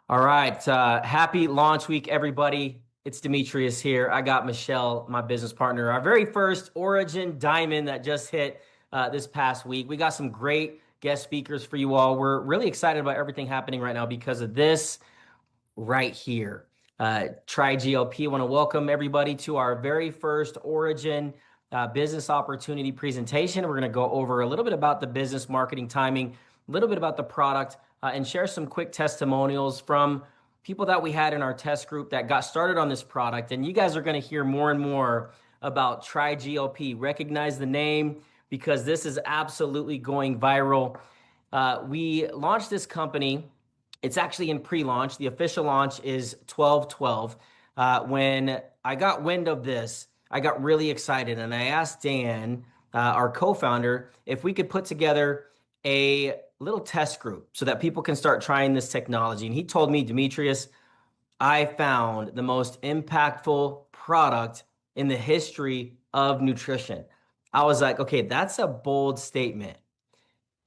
All right. Happy launch week, everybody. It's Demetrius here. I got Michelle, my business partner, our very first Origin Diamond that just hit this past week. We got some great guest speakers for you all. We're really excited about everything happening right now because of this right here. Try GLP. I want to welcome everybody to our very first Origin business opportunity presentation. We're going to go over a little bit about the business marketing timing, a little bit about the product, and share some quick testimonials from people that we had in our test group that got started on this product. And you guys are going to hear more and more about Try GLP. Recognize the name because this is absolutely going viral. We launched this company. It's actually in pre-launch. The official launch is 12/12. When I got wind of this, I got really excited and I asked Dan, our co-founder, if we could put together a little test group so that people can start trying this technology. And he told me, Demetrius, I found the most impactful product in the history of nutrition. I was like, okay, that's a bold statement.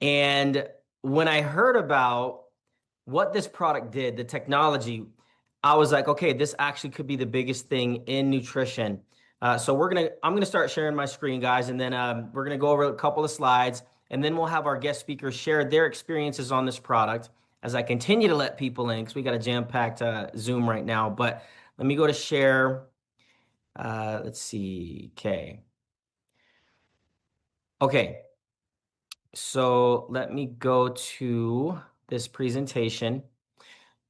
And when I heard about what this product did, the technology, I was like, okay, this actually could be the biggest thing in nutrition. So I'm gonna start sharing my screen, guys, and then we're gonna go over a couple of slides, and then we'll have our guest speakers share their experiences on this product as I continue to let people in because we got a jam-packed Zoom right now. But let me go to share. Let's see. Okay. So let me go to this presentation.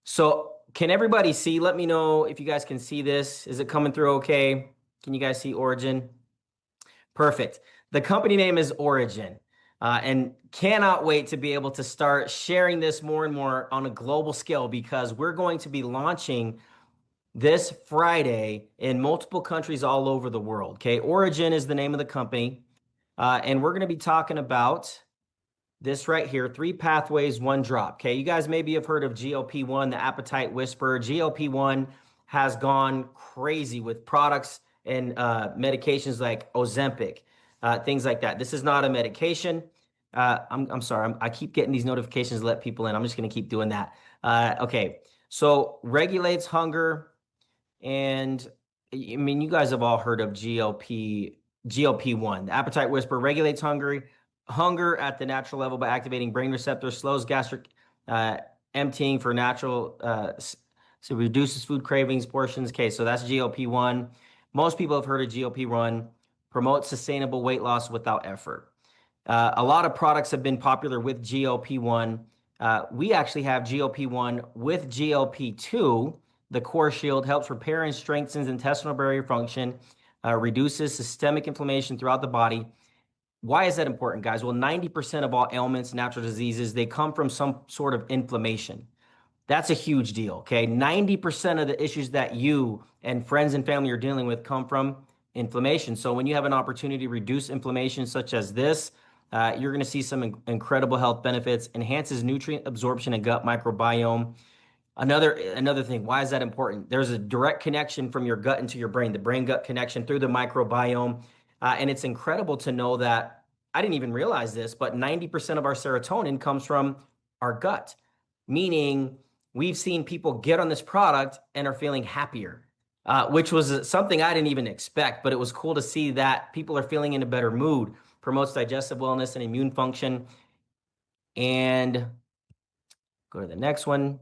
So can everybody see? Let me know if you guys can see this. Is it coming through okay? Can you guys see Origin? Perfect. The company name is Origin, and cannot wait to be able to start sharing this more and more on a global scale because we're going to be launching this Friday in multiple countries all over the world. Okay, Origin is the name of the company, and we're going to be talking about this right here, 3 pathways, 1 drop. Okay, you guys maybe have heard of GLP-1, the appetite whisperer. GLP-1 has gone crazy with products and medications like Ozempic, things like that. This is not a medication. I'm sorry, I keep getting these notifications to let people in. I'm just going to keep doing that. Okay, so regulates hunger, and I mean, you guys have all heard of GLP-1. The appetite whisperer regulates hunger at the natural level by activating brain receptors, slows gastric emptying for natural, so reduces food cravings, portions. Okay, so that's GLP-1. Most people have heard of GLP-1, promotes sustainable weight loss without effort. A lot of products have been popular with GLP-1. We actually have GLP-1 with GLP-2. The core shield helps repair and strengthens intestinal barrier function, reduces systemic inflammation throughout the body. Why is that important, guys? Well, 90% of all ailments, natural diseases, they come from some sort of inflammation. That's a huge deal, okay? 90% of the issues that you and friends and family are dealing with come from inflammation. So when you have an opportunity to reduce inflammation such as this, you're going to see some incredible health benefits, enhances nutrient absorption and gut microbiome. Another thing, why is that important? There's a direct connection from your gut into your brain, the brain-gut connection through the microbiome. And it's incredible to know that I didn't even realize this, but 90% of our serotonin comes from our gut, meaning we've seen people get on this product and are feeling happier, which was something I didn't even expect, but it was cool to see that people are feeling in a better mood, promotes digestive wellness and immune function. And go to the next one.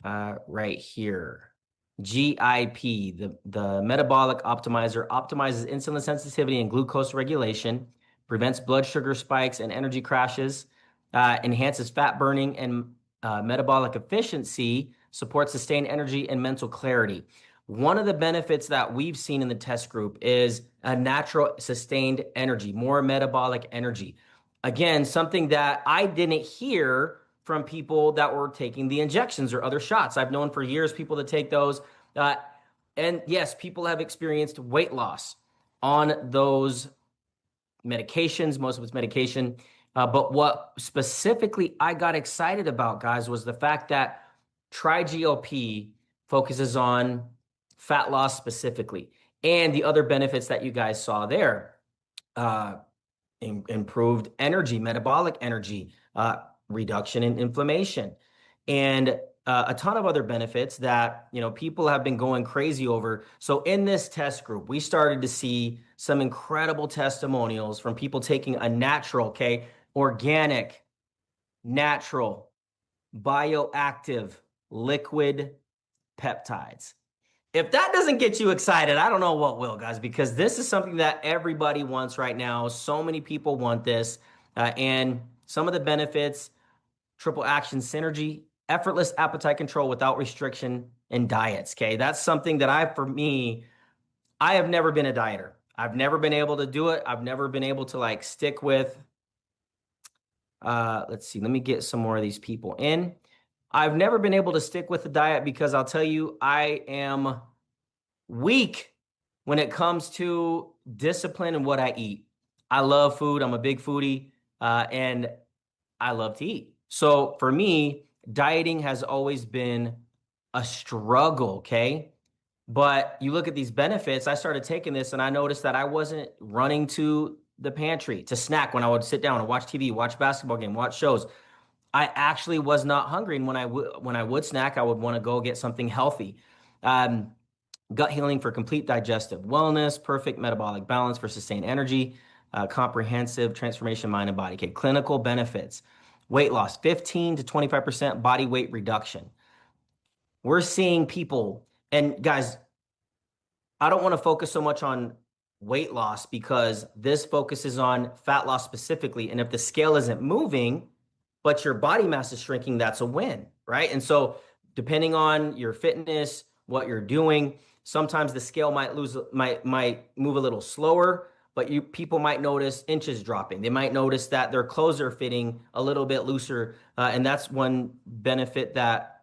Right here. GIP, the metabolic optimizer, optimizes insulin sensitivity and glucose regulation, prevents blood sugar spikes and energy crashes, enhances fat burning and metabolic efficiency, supports sustained energy and mental clarity. One of the benefits that we've seen in the test group is a natural sustained energy, more metabolic energy. Again, something that I didn't hear from people that were taking the injections or other shots. I've known for years people that take those. And yes, people have experienced weight loss on those medications, most of it's medication. But what specifically I got excited about, guys, was the fact that TriGLP focuses on fat loss specifically and the other benefits that you guys saw there. Improved energy, metabolic energy, reduction in inflammation. And a ton of other benefits that, people have been going crazy over. So in this test group, we started to see some incredible testimonials from people taking a natural, okay, organic, natural, bioactive liquid peptides. If that doesn't get you excited, I don't know what will, guys, because this is something that everybody wants right now. So many people want this. And some of the benefits: triple action synergy, effortless appetite control without restriction in diets. Okay. That's something that for me, I have never been a dieter. I've never been able to do it. I've never been able to like stick with, let's see, let me get some more of these people in. I've never been able to stick with the diet because I'll tell you, I am weak when it comes to discipline and what I eat. I love food. I'm a big foodie, and I love to eat. So for me, dieting has always been a struggle, okay? But you look at these benefits, I started taking this and I noticed that I wasn't running to the pantry to snack when I would sit down and watch TV, watch basketball game, watch shows. I actually was not hungry, and when I would snack, I would want to go get something healthy. Um, Gut healing for complete digestive wellness, perfect metabolic balance for sustained energy, comprehensive transformation, mind and body. Okay, clinical benefits: weight loss, 15 to 25% body weight reduction. We're seeing people, and guys, I don't want to focus so much on weight loss because this focuses on fat loss specifically. And if the scale isn't moving, but your body mass is shrinking, that's a win, right? And so, depending on your fitness, what you're doing, sometimes the scale might move a little slower, but people might notice inches dropping. They might notice that their clothes are fitting a little bit looser, and that's one benefit that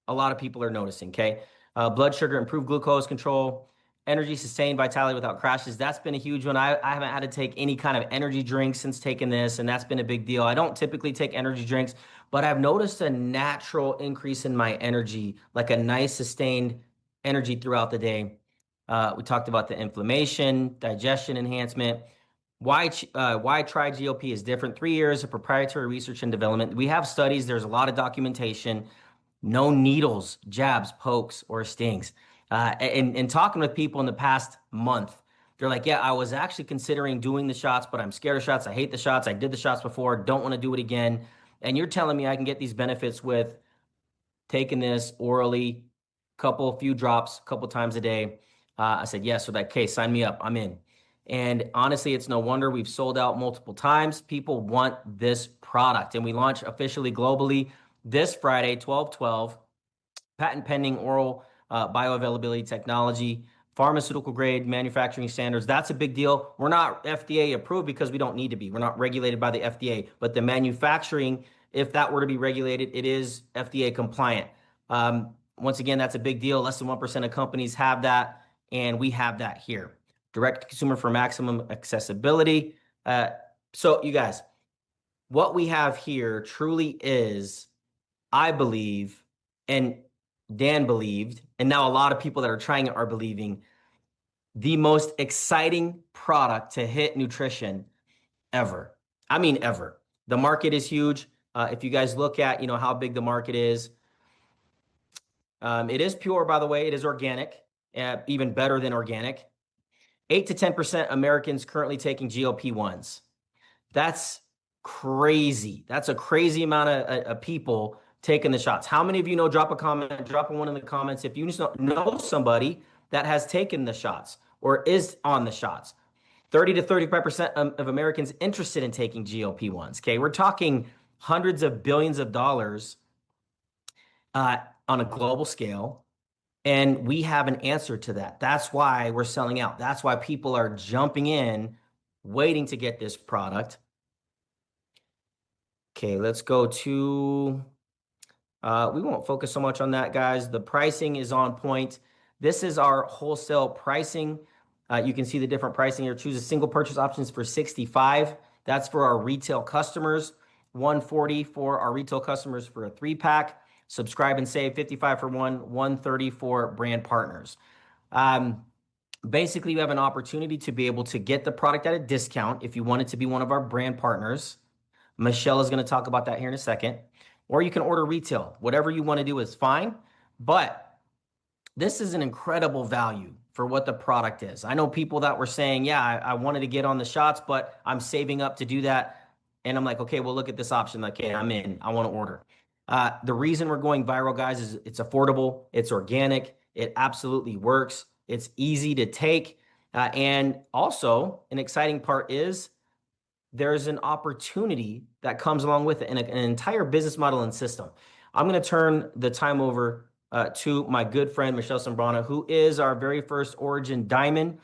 a lot of people are noticing. Okay, blood sugar, improved glucose control, energy, sustained vitality without crashes. That's been a huge one. I haven't had to take any kind of energy drinks since taking this, and that's been a big deal. I don't typically take energy drinks, but I've noticed a natural increase in my energy, like a nice sustained energy throughout the day. We talked about the inflammation, digestion enhancement. Why try GLP is different. 3 years of proprietary research and development. We have studies. There's a lot of documentation. No needles, jabs, pokes, or stings. And talking with people in the past month, they're like, yeah, I was actually considering doing the shots, but I'm scared of shots. I hate the shots. I did the shots before. Don't want to do it again. And you're telling me I can get these benefits with taking this orally, few drops, couple times a day. I said, yes, so that case, sign me up. I'm in. And honestly, it's no wonder we've sold out multiple times. People want this product. And we launch officially globally this Friday, 12/12, patent pending oral bioavailability technology, pharmaceutical grade manufacturing standards. That's a big deal. We're not FDA approved because we don't need to be. We're not regulated by the FDA, but the manufacturing, if that were to be regulated, it is FDA compliant. Once again, that's a big deal. Less than 1% of companies have that, and we have that here. Direct to consumer for maximum accessibility. So you guys, what we have here truly is, I believe, and Dan believed, and now a lot of people that are trying it are believing, the most exciting product to hit nutrition ever. I mean, ever. The market is huge. If you guys look at, how big the market is, it is pure, by the way. It is organic, even better than organic. 8 to 10% Americans currently taking GLP-1s. That's crazy. That's a crazy amount of people taking the shots. How many of you know? Drop a comment, drop one in the comments if you know somebody that has taken the shots or is on the shots. 30 to 35% of Americans interested in taking GLP-1s. Okay, we're talking hundreds of billions of dollars on a global scale. And we have an answer to that. That's why we're selling out. That's why people are jumping in, waiting to get this product. Okay, let's go to, we won't focus so much on that, guys. The pricing is on point. This is our wholesale pricing. You can see the different pricing here. Choose a single purchase options for $65. That's for our retail customers. $140 for our retail customers for a 3-pack. Subscribe and save, $55 for one, $130 for brand partners. Basically, you have an opportunity to be able to get the product at a discount if you want it to be one of our brand partners. Michelle is going to talk about that here in a second. or you can order retail. Whatever you want to do is fine. But this is an incredible value for what the product is. I know people that were saying, yeah, I wanted to get on the shots, but I'm saving up to do that. And I'm like, okay, well, look at this option. Like, okay, I'm in. I want to order. The reason we're going viral, guys, is it's affordable, it's organic, it absolutely works, it's easy to take. And also, an exciting part is there's an opportunity that comes along with it and an entire business model and system. I'm going to turn the time over to my good friend, Michelle Sombrana, who is our very first Orygn Diamond,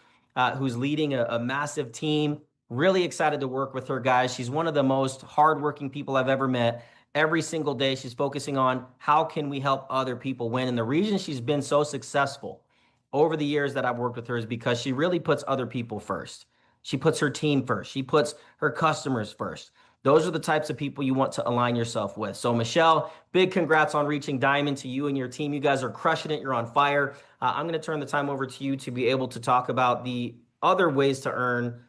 who's leading a massive team. Really excited to work with her, guys. She's one of the most hardworking people I've ever met. Every single day, she's focusing on how can we help other people win. And the reason she's been so successful over the years that I've worked with her is because she really puts other people first. She puts her team first. She puts her customers first. Those are the types of people you want to align yourself with. So, Michelle, big congrats on reaching diamond to you and your team. You guys are crushing it. You're on fire. I'm going to turn the time over to you to be able to talk about the other ways to earn.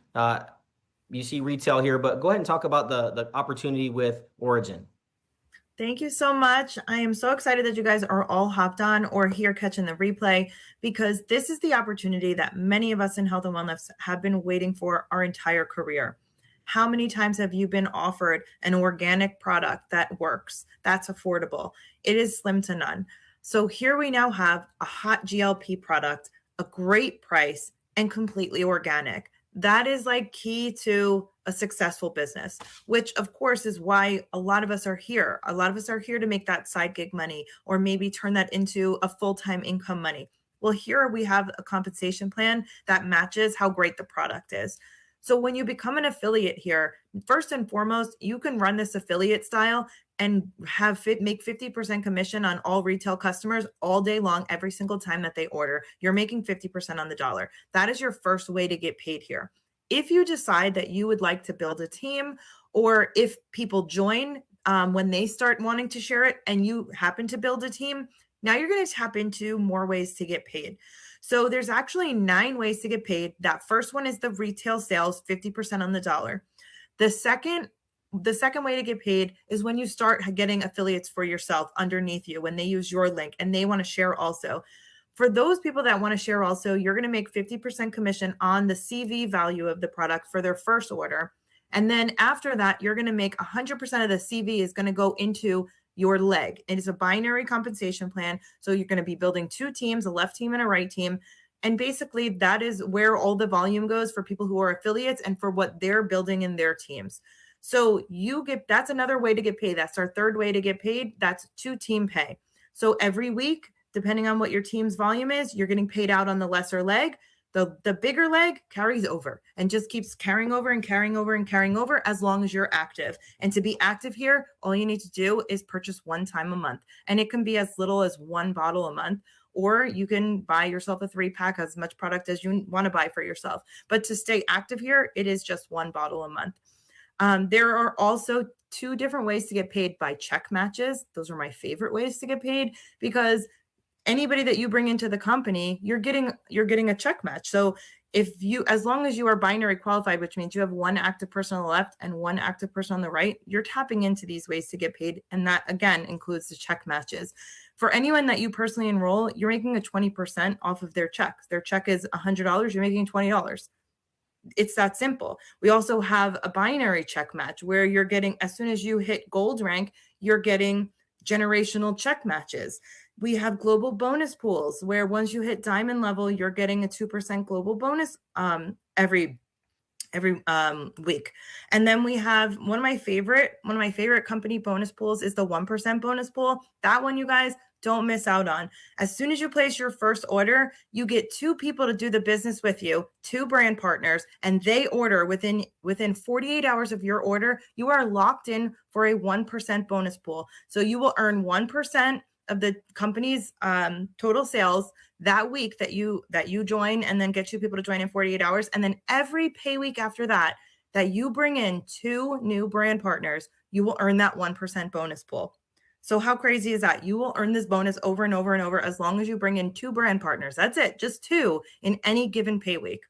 You see retail here, but go ahead and talk about the opportunity with Orygn. Thank you so much. I am so excited that you guys are all hopped on or here catching the replay, because this is the opportunity that many of us in health and wellness have been waiting for our entire career. How many times have you been offered an organic product that works, that's affordable? It is slim to none. So here we now have a hot GLP product, a great price, and completely organic. That is like key to a successful business, which of course is why a lot of us are here. A lot of us are here to make that side gig money, or maybe turn that into a full-time income money. Well, here we have a compensation plan that matches how great the product is. So when you become an affiliate here, first and foremost, you can run this affiliate style and make 50% commission on all retail customers all day long, every single time that they order. You're making 50% on the dollar. That is your first way to get paid here. If you decide that you would like to build a team, or if people join when they start wanting to share it and you happen to build a team, now you're going to tap into more ways to get paid. So there's actually 9 ways to get paid. That first one is the retail sales, 50% on the dollar. The second way to get paid is when you start getting affiliates for yourself underneath you, when they use your link and they want to share also. For those people that want to share also, you're going to make 50% commission on the CV value of the product for their first order. And then after that, you're going to make 100% of the CV is going to go into your leg. It is a binary compensation plan. So you're going to be building 2 teams, a left team and a right team. And basically that is where all the volume goes for people who are affiliates and for what they're building in their teams. So that's another way to get paid. That's our third way to get paid. That's 2 team pay. So every week, depending on what your team's volume is, you're getting paid out on the lesser leg. The bigger leg carries over and just keeps carrying over and carrying over and carrying over as long as you're active. And to be active here, all you need to do is purchase 1 time a month. And it can be as little as 1 bottle a month, or you can buy yourself a 3-pack, as much product as you want to buy for yourself. But to stay active here, it is just 1 bottle a month. There are also 2 different ways to get paid by check matches. Those are my favorite ways to get paid, because anybody that you bring into the company, you're getting a check match. So as long as you are binary qualified, which means you have 1 active person on the left and 1 active person on the right, you're tapping into these ways to get paid. And that again includes the check matches. For anyone that you personally enroll, you're making a 20% off of their check. Their check is $100, you're making $20. It's that simple. We also have a binary check match where you're getting, as soon as you hit gold rank, you're getting generational check matches. We have global bonus pools where once you hit diamond level, you're getting a 2% global bonus every week. And then we have one of my favorite company bonus pools is the 1% bonus pool. That one, you guys, don't miss out on. As soon as you place your first order, you get 2 people to do the business with you, 2 brand partners, and they order within 48 hours of your order. You are locked in for a 1% bonus pool. So you will earn 1% of the company's total sales that week that you join, and then get 2 people to join in 48 hours. And then every pay week after that you bring in 2 new brand partners, you will earn that 1% bonus pool. So how crazy is that? You will earn this bonus over and over and over as long as you bring in 2 brand partners. That's it, just 2 in any given pay week.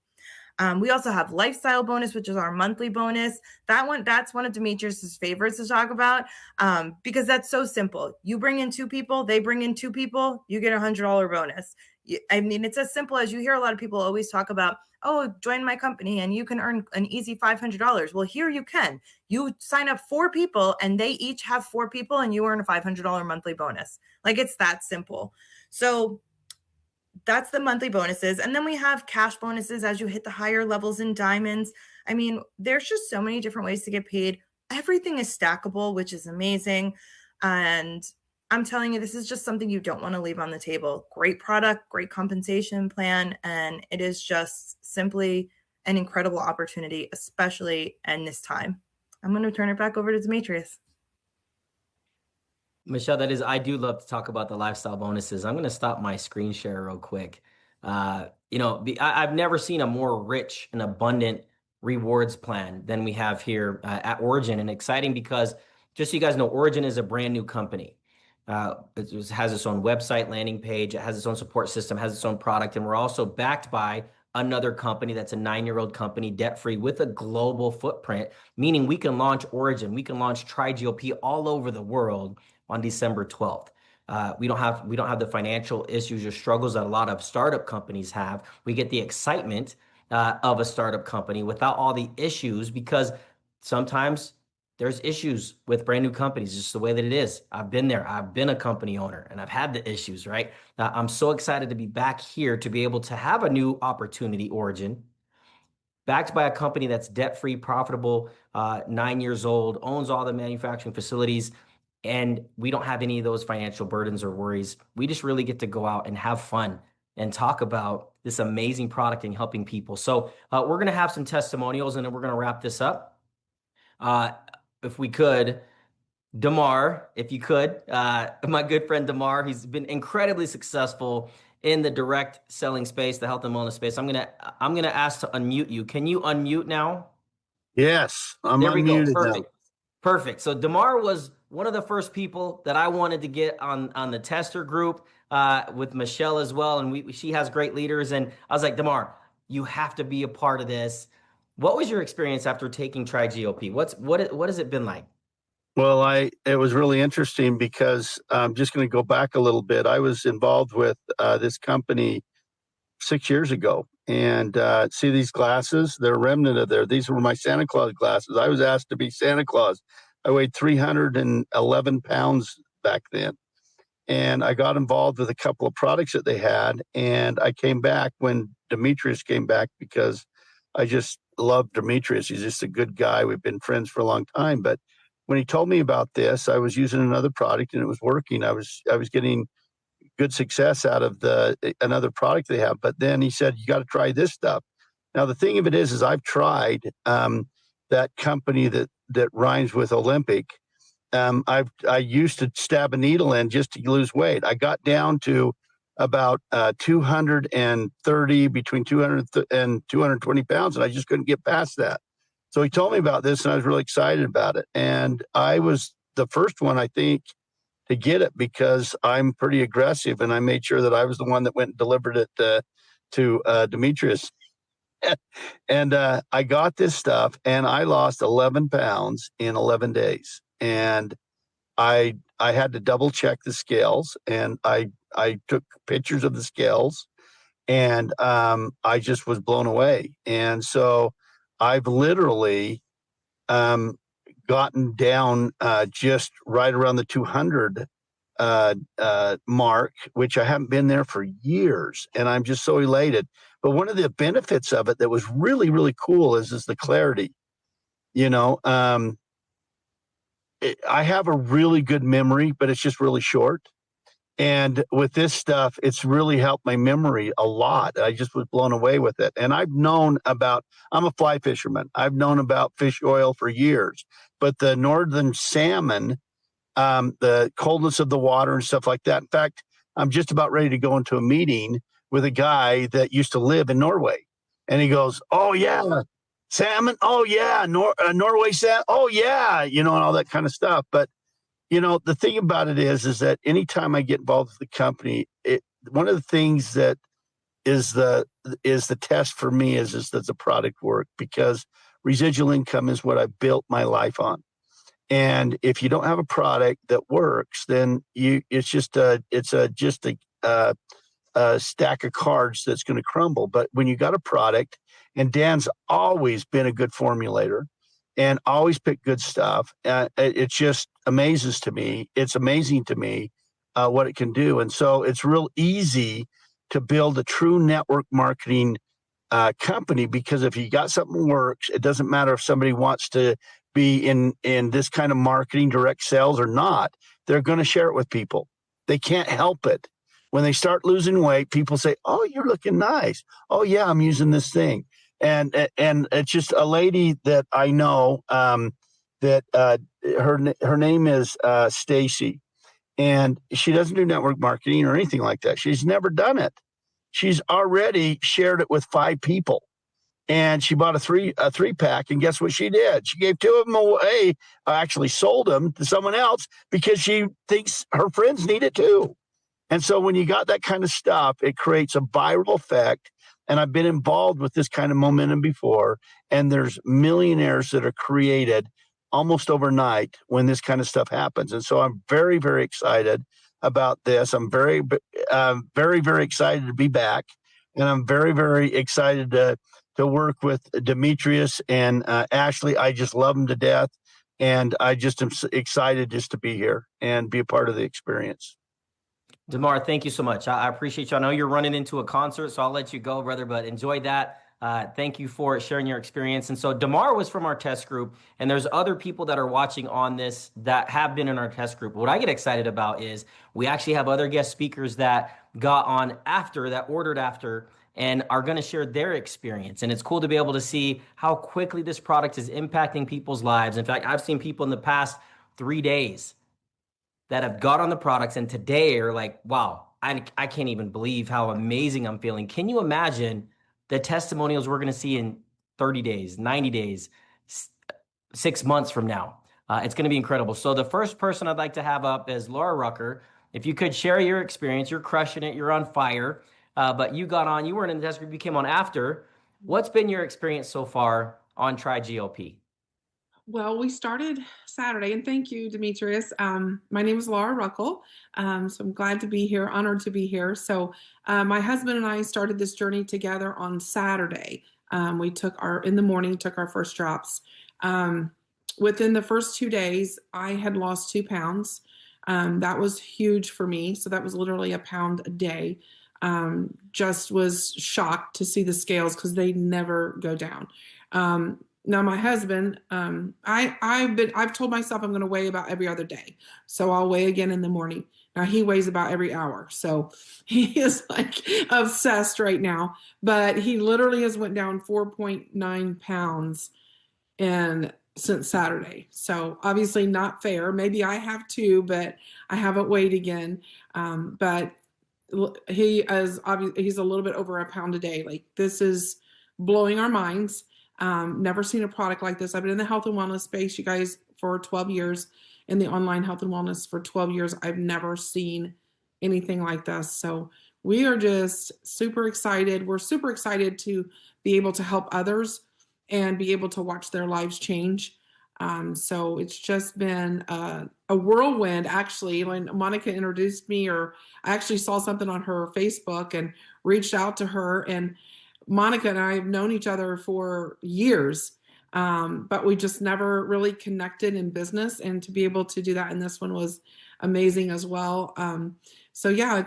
We also have lifestyle bonus, which is our monthly bonus. That's one of Demetrius's favorites to talk about, because that's so simple. You bring in two people, they bring in two people, you get $100 bonus. I mean, it's as simple as you hear a lot of people always talk about, oh, join my company and you can earn an easy $500. Well, here you can. You sign up 4 people and they each have 4 people and you earn a $500 monthly bonus. Like, it's that simple. So that's the monthly bonuses. And then we have cash bonuses as you hit the higher levels in diamonds. I mean, there's just so many different ways to get paid. Everything is stackable, which is amazing. And I'm telling you, this is just something you don't want to leave on the table. Great product, great compensation plan, and it is just simply an incredible opportunity, especially in this time. I'm going to turn it back over to Demetrius. Michelle, I do love to talk about the lifestyle bonuses. I'm going to stop my screen share real quick. I've never seen a more rich and abundant rewards plan than we have here at Orygn, and exciting because just so you guys know, Orygn is a brand new company. It has its own website, landing page, it has its own support system, has its own product, and we're also backed by another company that's a 9-year-old company, debt-free, with a global footprint, meaning we can launch Orygn, we can launch TriGLP all over the world on December 12th. We don't have the financial issues or struggles that a lot of startup companies have. We get the excitement of a startup company without all the issues, because sometimes there's issues with brand new companies, just the way that it is. I've been there. I've been a company owner and I've had the issues, right? I'm so excited to be back here to be able to have a new opportunity, Orygn, backed by a company that's debt-free, profitable, 9 years old, owns all the manufacturing facilities, and we don't have any of those financial burdens or worries. We just really get to go out and have fun and talk about this amazing product and helping people. So we're going to have some testimonials and then we're going to wrap this up. If we could, Damar, if you could, my good friend Damar, he's been incredibly successful in the direct selling space, the health and wellness space. I'm gonna ask to unmute you. Can you unmute now? Yes, I'm There we go. unmuted now. Perfect. Perfect. So Damar was one of the first people that I wanted to get on the tester group with Michelle as well, and she has great leaders. And I was like, Damar, you have to be a part of this. What was your experience after taking TriGLP? What has it been like? Well, it was really interesting because I'm just going to go back a little bit. I was involved with this company 6 years ago, and see these glasses? They're a remnant of there. These were my Santa Claus glasses. I was asked to be Santa Claus. I weighed 311 pounds back then, and I got involved with a couple of products that they had, and I came back when Demetrius came back because I just love Demetrius. He's just a good guy. We've been friends for a long time, but when he told me about this, I was using another product and it was working. I was getting good success out of another product they have. But then he said, you got to try this stuff. Now, the thing of it is I've tried that company that rhymes with Olympic. I used to stab a needle in just to lose weight. I got down to about 230, between 200 and 220 pounds, and I just couldn't get past that. So he told me about this, and I was really excited about it. And I was the first one, I think, to get it because I'm pretty aggressive, and I made sure that I was the one that went and delivered it to Demetrius. And I got this stuff, and I lost 11 pounds in 11 days. And I had to double check the scales, and I took pictures of the scales, and I just was blown away. And so I've literally gotten down just right around the 200 mark, which I haven't been there for years, and I'm just so elated. But one of the benefits of it that was really, really cool is the clarity. I have a really good memory, but it's just really short. And with this stuff, it's really helped my memory a lot. I just was blown away with it. And I'm a fly fisherman. I've known about fish oil for years, but the northern salmon, the coldness of the water and stuff like that. In fact, I'm just about ready to go into a meeting with a guy that used to live in Norway. And he goes, oh yeah, salmon. Oh yeah. Norway salmon. Oh yeah. And all that kind of stuff. But the thing about it is that anytime I get involved with the company, one of the things that is the test for me is does the product work? Because residual income is what I built my life on. And if you don't have a product that works, then it's just a stack of cards that's going to crumble. But when you got a product, and Dan's always been a good formulator and always picked good stuff, it just amazes to me. It's amazing to me what it can do. And so it's real easy to build a true network marketing company, because if you got something that works, it doesn't matter if somebody wants to be in this kind of marketing, direct sales or not, they're going to share it with people. They can't help it. When they start losing weight, people say, "Oh, you're looking nice. Oh, yeah, I'm using this thing." And it's just a lady that I know that her name is Stacy, and she doesn't do network marketing or anything like that. She's never done it. She's already shared it with 5 people, and she bought a three pack. And guess what she did? She gave 2 of them away. Actually, sold them to someone else because she thinks her friends need it too. And so when you got that kind of stuff, it creates a viral effect. And I've been involved with this kind of momentum before. And there's millionaires that are created almost overnight when this kind of stuff happens. And so I'm very, very excited about this. I'm very, very, very excited to be back. And I'm very, very excited to work with Demetrius and Ashley. I just love them to death. And I just am excited just to be here and be a part of the experience. DeMar, thank you so much. I appreciate you. I know you're running into a concert, so I'll let you go, brother, but enjoy that. Thank you for sharing your experience. And so DeMar was from our test group, and there's other people that are watching on this that have been in our test group. What I get excited about is we actually have other guest speakers that got on after, that ordered after, and are going to share their experience. And it's cool to be able to see how quickly this product is impacting people's lives. In fact, I've seen people in the past 3 days that have got on the products and today are like, wow, I can't even believe how amazing I'm feeling. Can you imagine the testimonials we're going to see in 30 days, 90 days, 6 months from now? It's going to be incredible. So the first person I'd like to have up is Laura Rucker. If you could share your experience, you're crushing it, you're on fire, but you got on, you weren't in the test group, you came on after. What's been your experience so far on Try GLP? Well, we started Saturday, and thank you, Demetrius. My name is Laura Ruckel, so I'm glad to be here, honored to be here. So my husband and I started this journey together on Saturday. We took in the morning, took our first drops. Within the first 2 days, I had lost 2 pounds. That was huge for me. So that was literally a pound a day. Just was shocked to see the scales because they never go down. Now my husband, I've told myself I'm going to weigh about every other day. So I'll weigh again in the morning. Now he weighs about every hour. So he is like obsessed right now, but he literally has went down 4.9 pounds since Saturday. So obviously not fair. Maybe I have too, but I haven't weighed again. But he's a little bit over a pound a day. Like, this is blowing our minds. Never seen a product like this. I've been in the health and wellness space, you guys, for 12 years, in the online health and wellness for 12 years. I've never seen anything like this. So we are just super excited. We're super excited to be able to help others and be able to watch their lives change. So it's just been a whirlwind, actually. When Monica introduced me, or I actually saw something on her Facebook and reached out to her, and Monica and I have known each other for years, but we just never really connected in business. And to be able to do that in this one was amazing as well. So yeah,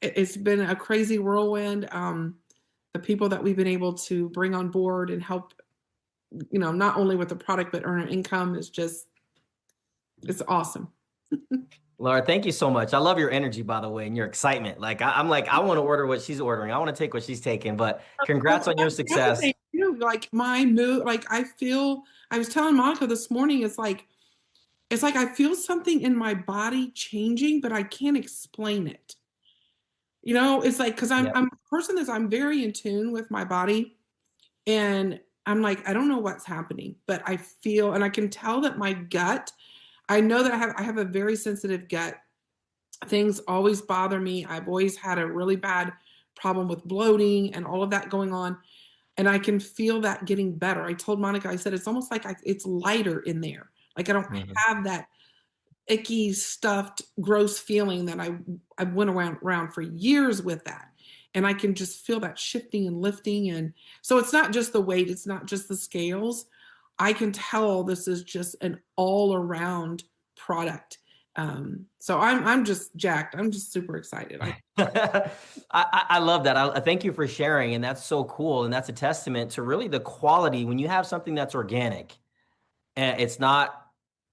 it's been a crazy whirlwind. The people that we've been able to bring on board and help, not only with the product, but earn an income it's awesome. Laura, thank you so much. I love your energy, by the way, and your excitement. Like, I'm like, I want to order what she's ordering. I want to take what she's taking, but congrats on your success. Like, my mood, like, I was telling Monica this morning, it's like I feel something in my body changing, but I can't explain it. It's like, because I'm a person I'm very in tune with my body, and I'm like, I don't know what's happening, but I feel, and I can tell that my gut, I know that I have a very sensitive gut. Things always bother me. I've always had a really bad problem with bloating and all of that going on. And I can feel that getting better. I told Monica, I said, it's almost like it's lighter in there. Like I don't have that icky, stuffed, gross feeling that I went around for years with that. And I can just feel that shifting and lifting. And so it's not just the weight, it's not just the scales. I can tell this is just an all around product. So I'm just jacked. I'm just super excited. I love that. I thank you for sharing, and that's so cool. And that's a testament to really the quality when you have something that's organic and it's not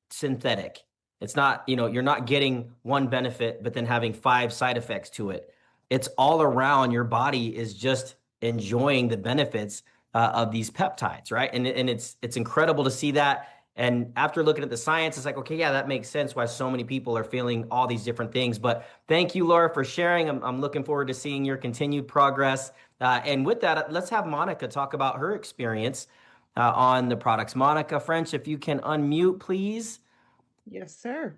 synthetic. It's not, you're not getting one benefit, but then having 5 side effects to it. It's all around your body is just enjoying the benefits of these peptides, right? And it's incredible to see that. And after looking at the science, it's like, okay, yeah, that makes sense why so many people are feeling all these different things. But thank you, Laura, for sharing. I'm looking forward to seeing your continued progress. And with that, let's have Monica talk about her experience on the products. Monica French, if you can unmute, please. Yes, sir.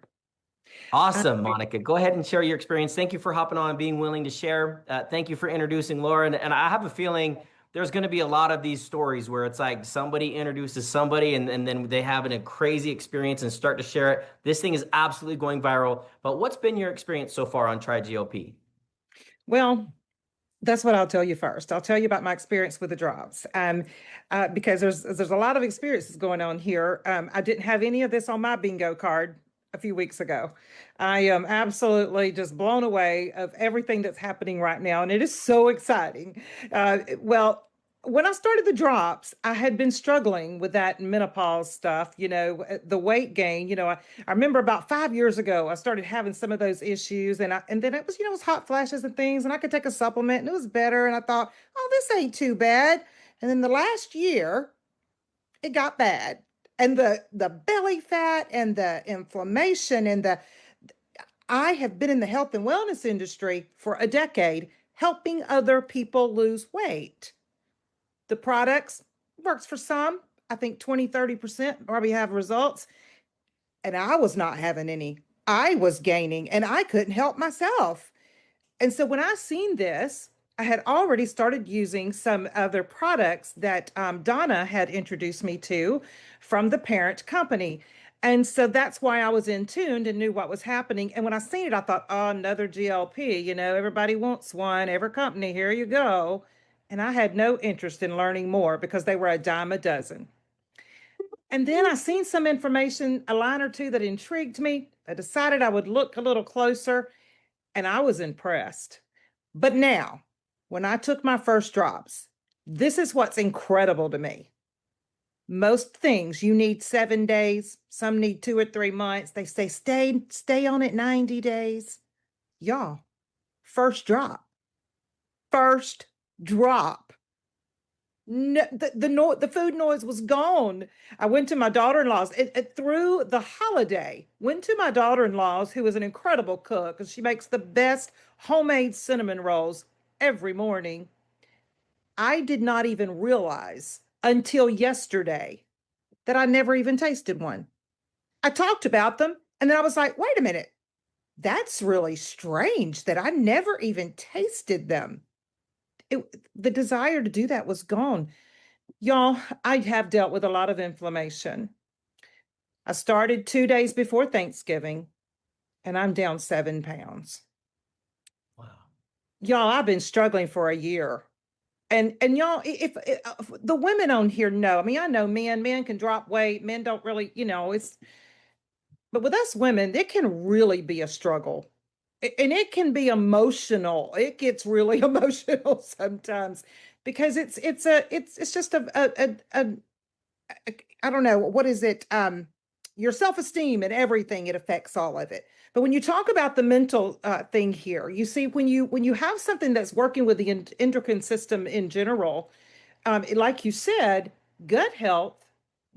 Awesome, Monica. Go ahead and share your experience. Thank you for hopping on and being willing to share. Thank you for introducing Laura. And I have a feeling there's going to be a lot of these stories where it's like somebody introduces somebody and then they have a crazy experience and start to share it. This thing is absolutely going viral. But what's been your experience so far on TriGLP? Well, that's what I'll tell you first. I'll tell you about my experience with the drops, because there's a lot of experiences going on here. I didn't have any of this on my bingo card a few weeks ago. I am absolutely just blown away of everything that's happening right now, and it is so exciting. Well, when I started the drops, I had been struggling with that menopause stuff, the weight gain. I remember about 5 years ago, I started having some of those issues, and then it was hot flashes and things, and I could take a supplement and it was better. And I thought, oh, this ain't too bad. And then the last year, it got bad. And the belly fat and the inflammation I have been in the health and wellness industry for a decade, helping other people lose weight. The products works for some. I think 20-30% probably have results. And I was not having any. I was gaining and I couldn't help myself. And so when I seen this, I had already started using some other products that Donna had introduced me to from the parent company. And so that's why I was in tuned and knew what was happening. And when I seen it, I thought, oh, another GLP, everybody wants one, every company, here you go. And I had no interest in learning more because they were a dime a dozen. And then I seen some information, a line or two that intrigued me. I decided I would look a little closer and I was impressed. But now, when I took my first drops, this is what's incredible to me. Most things you need 7 days, some need 2 or 3 months. They say stay on it 90 days. Y'all, first drop. No, the food noise was gone. I went to my daughter-in-law's through the holiday. Went to my daughter-in-law's, who is an incredible cook, and she makes the best homemade cinnamon rolls every morning. I did not even realize until yesterday that I never even tasted one. I talked about them, and then I was like, wait a minute, that's really strange that I never even tasted them. The desire to do that was gone. Y'all, I have dealt with a lot of inflammation. I started 2 days before Thanksgiving, and I'm down 7 pounds. Wow. Y'all, I've been struggling for a year. And y'all, if the women on here know, I know men can drop weight. Men don't really, but with us women, it can really be a struggle. And it can be emotional. It gets really emotional sometimes because it's just a I don't know, what is it? Your self-esteem and everything, it affects all of it. But when you talk about the mental thing here, you see, when you have something that's working with the endocrine system in general, like you said, gut health,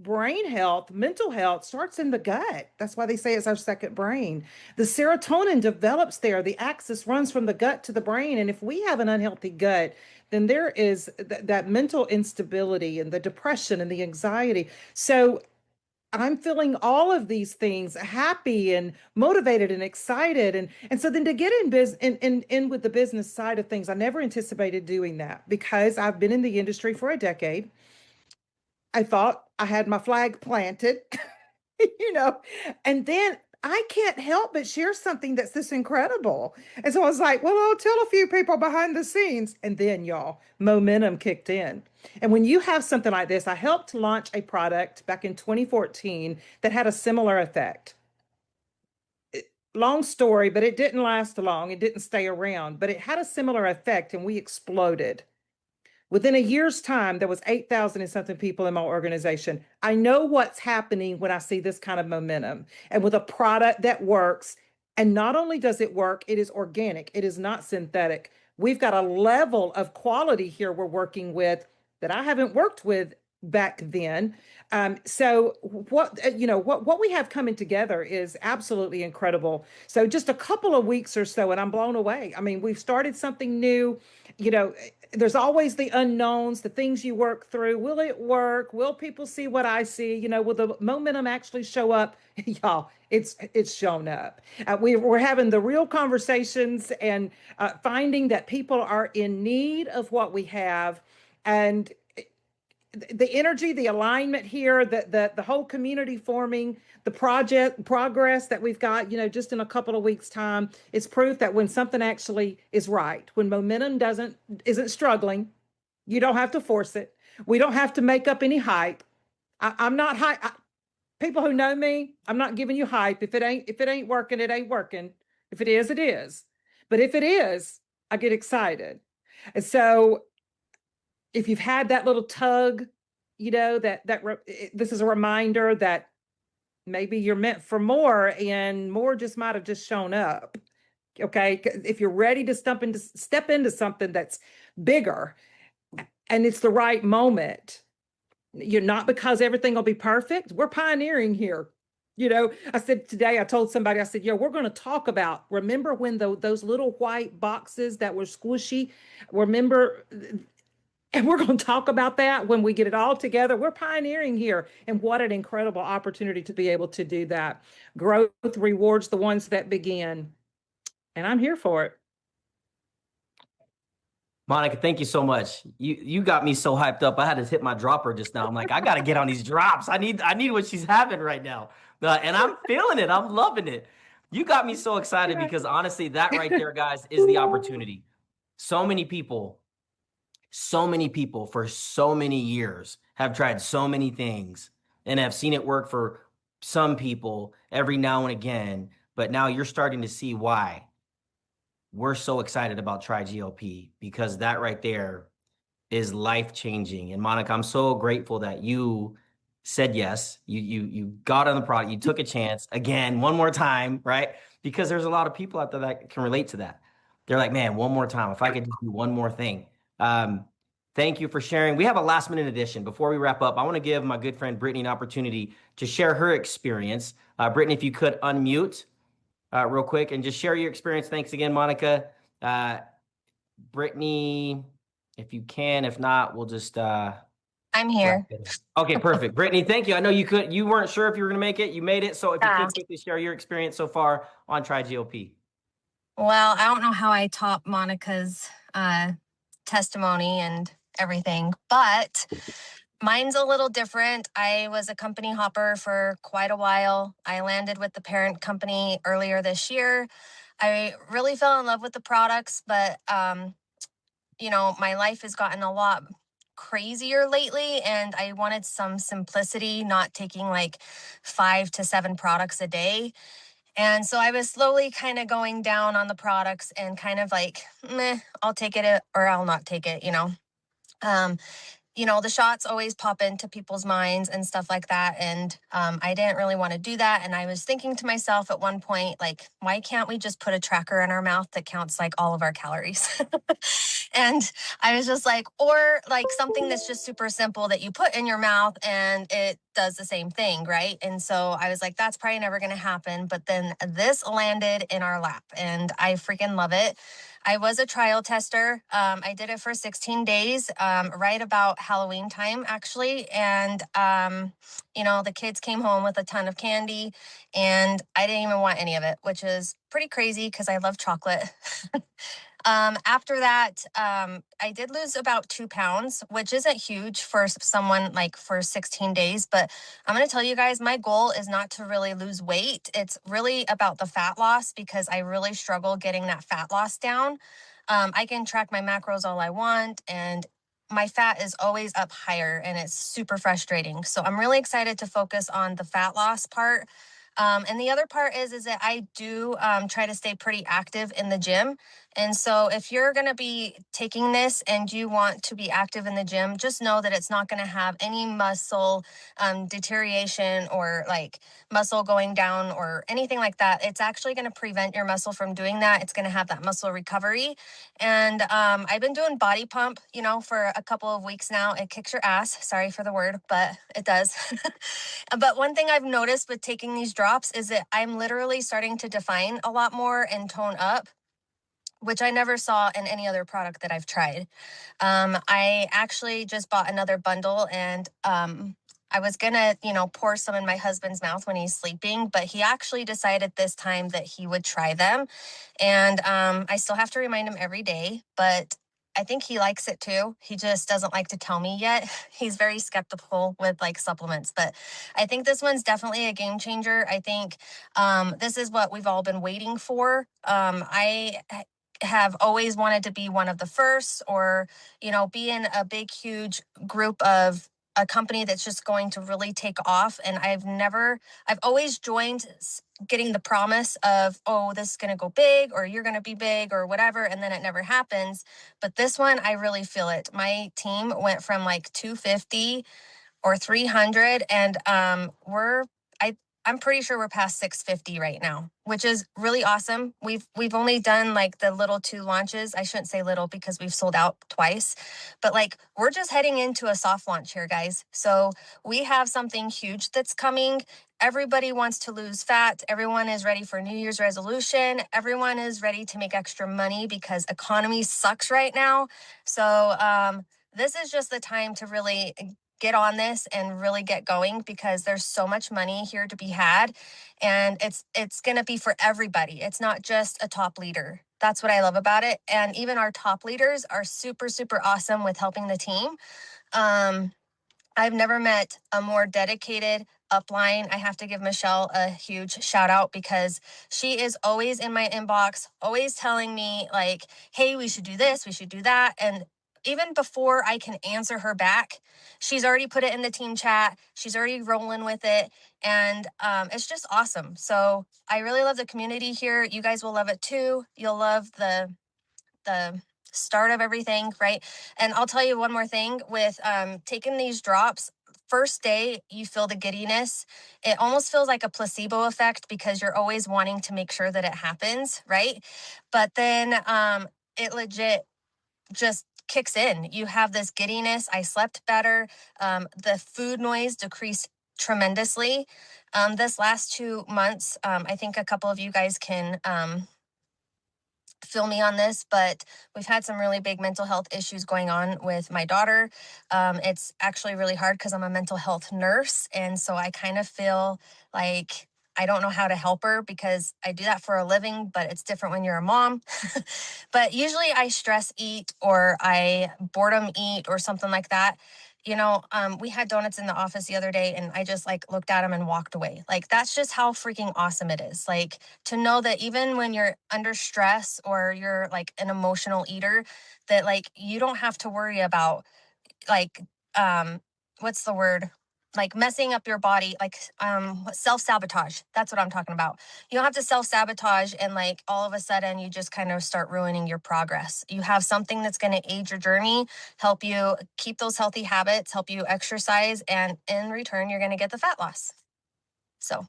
brain health, mental health starts in the gut. That's why they say it's our second brain. The serotonin develops there. The axis runs from the gut to the brain. And if we have an unhealthy gut, then there is that mental instability and the depression and the anxiety. So I'm feeling all of these things, happy and motivated and excited. And so then to get in with the business side of things, I never anticipated doing that because I've been in the industry for a decade. I thought I had my flag planted, you know, and then I can't help but share something that's this incredible. And so I was like, well, I'll tell a few people behind the scenes. And then, y'all, momentum kicked in. And when you have something like this, I helped launch a product back in 2014 that had a similar effect. Long story, but it didn't last long. It didn't stay around, but it had a similar effect and we exploded. Within a year's time, there was 8,000 and something people in my organization. I know what's happening when I see this kind of momentum and with a product that works. And not only does it work, it is organic. It is not synthetic. We've got a level of quality here we're working with that I haven't worked with back then. So what we have coming together is absolutely incredible. So just a couple of weeks or so, and I'm blown away. I mean, we've started something new. You know, there's always the unknowns, the things you work through. Will it work? Will people see what I see? You know, will the momentum actually show up? Y'all, it's shown up. We're having the real conversations and finding that people are in need of what we have, and the energy, the alignment here, the whole community forming, the project progress that we've got, you know, just in a couple of weeks' time, is proof that when something actually is right, when momentum isn't struggling, you don't have to force it. We don't have to make up any hype. I'm not hype. People who know me, I'm not giving you hype. If it ain't working, it ain't working. If it is, it is. But if it is, I get excited. And so if you've had that little tug, you know, this is a reminder that maybe you're meant for more and more just might have just shown up. Okay. If you're ready to step into something that's bigger and it's the right moment, you're not because everything will be perfect. We're pioneering here. You know, I said today, I told somebody, I said, yeah, we're going to talk about, remember when those little white boxes that were squishy, remember. And we're going to talk about that when we get it all together. We're pioneering here. And what an incredible opportunity to be able to do that. Growth rewards the ones that begin. And I'm here for it. Monica, thank you so much. You got me so hyped up. I had to hit my dropper just now. I'm like, I got to get on these drops. I need what she's having right now. And I'm feeling it. I'm loving it. You got me so excited because honestly, that right there, guys, is the opportunity. So many people for so many years have tried so many things and have seen it work for some people every now and again. But now you're starting to see why we're so excited about TryGLP, because that right there is life-changing. And Monica, I'm so grateful that you said yes. You got on the product. You took a chance again, one more time, right? Because there's a lot of people out there that can relate to that. They're like, man, one more time. If I could just do one more thing. Thank you for sharing. We have a last minute edition. Before we wrap up, I want to give my good friend Brittany an opportunity to share her experience. Brittany, if you could unmute real quick and just share your experience. Thanks again, Monica. Brittany, if you can, if not, we'll just I'm here. Okay, perfect. Brittany, thank you. I know you weren't sure if you were gonna make it. You made it. So if you could quickly share your experience so far on TryGLP. Well, I don't know how I top Monica's testimony and everything, but mine's a little different. I was a company hopper for quite a while. I landed with the parent company earlier this year. I really fell in love with the products, but you know, my life has gotten a lot crazier lately, and I wanted some simplicity, not taking like 5 to 7 products a day. And so I was slowly kind of going down on the products and kind of like, meh, I'll take it or I'll not take it, you know. You know, the shots always pop into people's minds and stuff like that. And I didn't really want to do that. And I was thinking to myself at one point, like, why can't we just put a tracker in our mouth that counts like all of our calories? And I was just like, or like something that's just super simple that you put in your mouth and it does the same thing, right? And so I was like, that's probably never going to happen. But then this landed in our lap and I freaking love it. I was a trial tester. I did it for 16 days, right about Halloween time, actually. And, you know, the kids came home with a ton of candy and I didn't even want any of it, which is pretty crazy because I love chocolate. After that, I did lose about 2 pounds, which isn't huge for someone like for 16 days. But I'm going to tell you guys, my goal is not to really lose weight. It's really about the fat loss because I really struggle getting that fat loss down. I can track my macros all I want and my fat is always up higher and it's super frustrating. So I'm really excited to focus on the fat loss part. And the other part is that I do try to stay pretty active in the gym. And so if you're going to be taking this and you want to be active in the gym, just know that it's not going to have any muscle deterioration or like muscle going down or anything like that. It's actually going to prevent your muscle from doing that. It's going to have that muscle recovery. And I've been doing body pump, you know, for a couple of weeks now. It kicks your ass. Sorry for the word, but it does. But one thing I've noticed with taking these drops is that I'm literally starting to define a lot more and tone up, which I never saw in any other product that I've tried. I actually just bought another bundle and I was gonna, you know, pour some in my husband's mouth when he's sleeping, but he actually decided this time that he would try them. And I still have to remind him every day, but I think he likes it too. He just doesn't like to tell me yet. He's very skeptical with like supplements, but I think this one's definitely a game changer. I think this is what we've all been waiting for. I have always wanted to be one of the first or, you know, be in a big, huge group of a company that's just going to really take off. And I've always joined getting the promise of, oh, this is going to go big or you're going to be big or whatever. And then it never happens. But this one, I really feel it. My team went from like 250 or 300 and I'm pretty sure we're past 650 right now, which is really awesome. We've only done like the little 2 launches. I shouldn't say little because we've sold out twice, but like we're just heading into a soft launch here, guys. So we have something huge that's coming. Everybody wants to lose fat. Everyone is ready for New Year's resolution. Everyone is ready to make extra money because economy sucks right now. So this is just the time to really get on this and really get going because there's so much money here to be had and it's going to be for everybody. It's not just a top leader. That's what I love about it. And even our top leaders are super, super awesome with helping the team. I've never met a more dedicated upline. I have to give Michelle a huge shout out because she is always in my inbox, always telling me like, hey, we should do this, we should do that. And even before I can answer her back, she's already put it in the team chat. She's already rolling with it. And it's just awesome. So I really love the community here. You guys will love it too. You'll love the start of everything, right? And I'll tell you one more thing with taking these drops. First day, you feel the giddiness. It almost feels like a placebo effect because you're always wanting to make sure that it happens, right? But then it legit just kicks in. You have this giddiness. I slept better. The food noise decreased tremendously. This last 2 months, I think a couple of you guys can feel me on this, but we've had some really big mental health issues going on with my daughter. It's actually really hard because I'm a mental health nurse. And so I kind of feel like I don't know how to help her because I do that for a living, but it's different when you're a mom. But usually I stress eat or I boredom eat or something like that. You know, we had donuts in the office the other day and I just like looked at them and walked away. Like, that's just how freaking awesome it is. Like, to know that even when you're under stress or you're like an emotional eater, that like you don't have to worry about like, what's the word? Like messing up your body, like self-sabotage. That's what I'm talking about. You don't have to self-sabotage and like all of a sudden you just kind of start ruining your progress. You have something that's going to aid your journey, help you keep those healthy habits, help you exercise, and in return, you're going to get the fat loss. So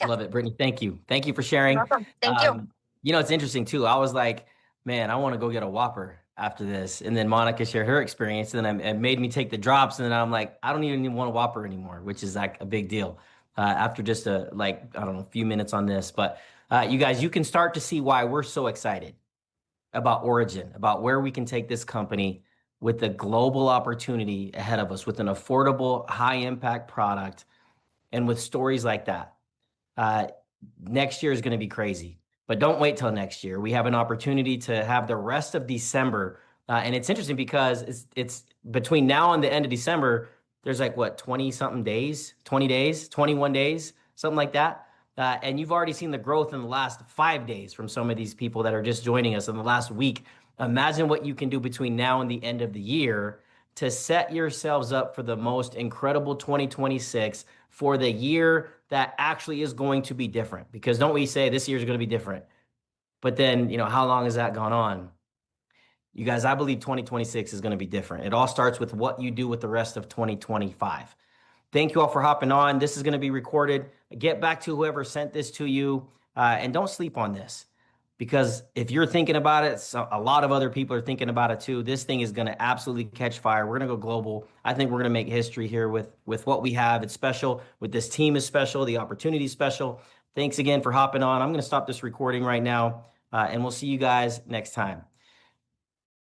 yeah. Love it, Brittany. Thank you. Thank you for sharing. You're welcome. Thank you. You know, it's interesting too. I was like, man, I want to go get a Whopper. after this. And then Monica shared her experience, and then it made me take the drops. And then I'm like, I don't even want a Whopper anymore, which is like a big deal after just I don't know, a few minutes on this. But you guys, you can start to see why we're so excited about Orygn, about where we can take this company with the global opportunity ahead of us with an affordable, high impact product and with stories like that. Uh, Next year is going to be crazy, but don't wait till next year. We have an opportunity to have the rest of December. And it's interesting because it's between now and the end of December, there's like what, 20 something days, 20 days, 21 days, something like that. And you've already seen the growth in the last 5 days from some of these people that are just joining us in the last week. Imagine what you can do between now and the end of the year to set yourselves up for the most incredible 2026, for the year that actually is going to be different. Because don't we say this year is going to be different? But then, how long has that gone on? You guys, I believe 2026 is going to be different. It all starts with what you do with the rest of 2025. Thank you all for hopping on. This is going to be recorded. Get back to whoever sent this to you, and don't sleep on this, because if you're thinking about it, a lot of other people are thinking about it too. This thing is going to absolutely catch fire. We're going to go global. I think we're going to make history here with what we have. It's special. With this team is special. The opportunity is special. Thanks again for hopping on. I'm going to stop this recording right now, and we'll see you guys next time.